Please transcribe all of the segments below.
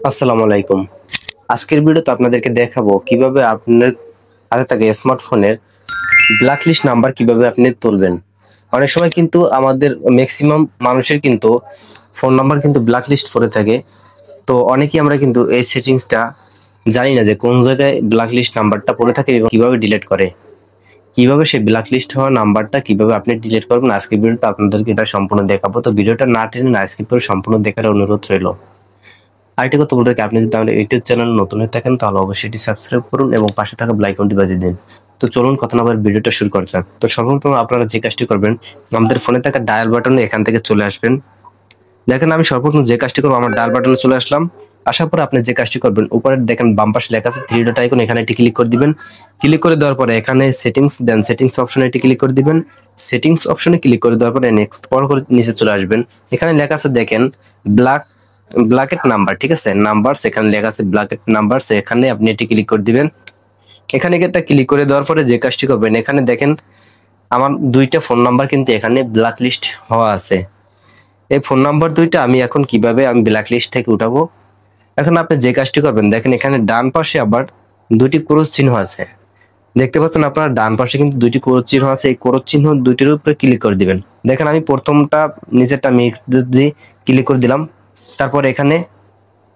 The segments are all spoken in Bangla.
আসসালামু আলাইকুম। আজকের ভিডিওতে আপনাদেরকে দেখাবো কিভাবে আপনার হাতে থাকা স্মার্টফোনের ব্ল্যাক লিস্ট নাম্বার কিভাবে আপনি তুলবেন। অনেক সময় কিন্তু আমাদের ম্যাক্সিমাম মানুষের কিন্তু ফোন নাম্বার কিন্তু ব্ল্যাক লিস্ট করে থাকে। তো অনেকেই আমরা কিন্তু এই সেটিংসটা জানি না যে কোন জায়গায় ব্ল্যাক লিস্ট নাম্বারটা পড়ে থাকে এবং কিভাবে ডিলিট করে। কিভাবে সেই ব্ল্যাক লিস্ট হওয়া নাম্বারটা কিভাবে আপনি ডিলিট করবেন আজকের ভিডিওতে আপনাদেরকে এটা সম্পূর্ণ দেখাবো। তো ভিডিওটা না টেনে না স্কিপ করে সম্পূর্ণ দেখার অনুরোধ রইল। আরেকটি কথা বলে রাখি, আপনি যদি আমাদের ইউটিউব চ্যানেল নতুন হয়ে থাকেন তাহলে অবশ্যই এটি সাবস্ক্রাইব করুন এবং পাশে থাকা বেল আইকনটি বাজিয়ে দিন। তো চলুন কথা না বলে ভিডিওটা শুরু করা যাক। তো সর্বপ্রথম আপনারা যে কাজটি করবেন, আমাদের ফোনে থাকা ডায়াল বাটনে এখান থেকে চলে আসবেন। দেখেন আমি সর্বপ্রথম যে কাজটি করবো, আমার ডায়াল বাটনে চলে আসলাম। আসার পর আপনি যে কাজটি করবেন, উপরে দেখেন বাম পাশে লেখা আছে থ্রি ডট আইকন, এখানে এটি ক্লিক করে দিবেন। ক্লিক করে দেওয়ার পরে এখানে সেটিংস দেন, সেটিংস অপশনে এটি ক্লিক করে দিবেন। সেটিংস অপশনে ক্লিক করে দেওয়ার পরে নেক্সট পর করে নিচে চলে আসবেন। এখানে লেখা আছে দেখেন ব্ল্যাকেট নাম্বার, ঠিক আছে, নাম্বার এখানে লেখা আছে ব্ল্যাকেট নাম্বার, এখানে আপনি এটি ক্লিক করে দিবেন। এখানে একটা ক্লিক করে দেওয়ার পরে যে কাজটি করবেন, এখানে দেখেন আমার দুইটা ফোন নাম্বার কিন্তু এখানে ব্ল্যাক লিস্ট হওয়া আছে। এই ফোন নাম্বার দুইটা আমি এখন কিভাবে ব্ল্যাক লিস্ট থেকে উঠাবো, এখন আপনি যে কাজটি করবেন, দেখেন এখানে ডান পাশে আবার দুটি ক্রস চিহ্ন আছে, দেখতে পাচ্ছেন আপনার ডান পাশে কিন্তু দুইটি ক্রস চিহ্ন আছে। এই ক্রস চিহ্ন দুইটির উপরে ক্লিক করে দিবেন। দেখেন আমি প্রথমটা নিচেরটা আমি যদি ক্লিক করে দিলাম, তারপর এখানে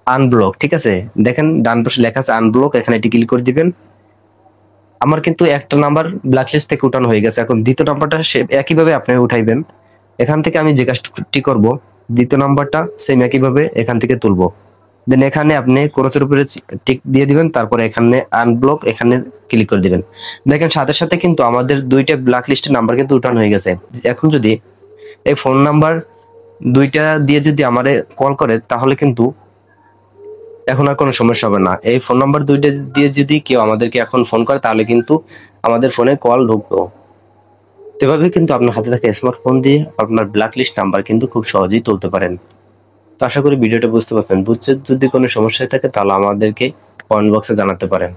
আনব্লক, ঠিক আছে, দেখেন ডান পাশে লেখা আছে আনব্লক, এখানে এটি ক্লিক করে দিবেন। আমার কিন্তু একটা নাম্বার ব্ল্যাক লিস্ট থেকে উঠানো হয়ে গেছে। এখন দ্বিতীয় নাম্বারটা একইভাবে আপনি উঠাইবেন। এখান থেকে আমি যে কাজটি করব, দ্বিতীয় নাম্বারটা সেম একইভাবে এখান থেকে তুলবো। দেন এখানে আপনি ক্রসের উপরে টিক দিয়ে দিবেন, তারপরে এখানে আনব্লক এখানে ক্লিক করে দিবেন। দেখেন সাথে সাথে কিন্তু আমাদের দুইটা ব্ল্যাক লিস্টের নাম্বার কিন্তু উঠানো হয়ে গেছে। এখন যদি এই ফোন নাম্বার দুইটা দিয়ে যদি আমারে কল করে তাহলে কিন্তু এখন আর কোনো সমস্যা হবে না। এই ফোন নাম্বার দুইটা দিয়ে যদি কেউ আমাদেরকে এখন ফোন করে তাহলে কিন্তু আমাদের ফোনে কল ঢুকতো। এভাবে কিন্তু আপনার হাতে থাকা স্মার্টফোন দিয়ে আপনার ব্ল্যাক লিস্ট নাম্বার কিন্তু খুব সহজেই তুলতে পারেন। তো আশা করি ভিডিওটা বুঝতে পারছেন। বুঝতে যদি কোনো সমস্যা থাকে তাহলে আমাদেরকে কমেন্ট বক্সে জানাতে পারেন।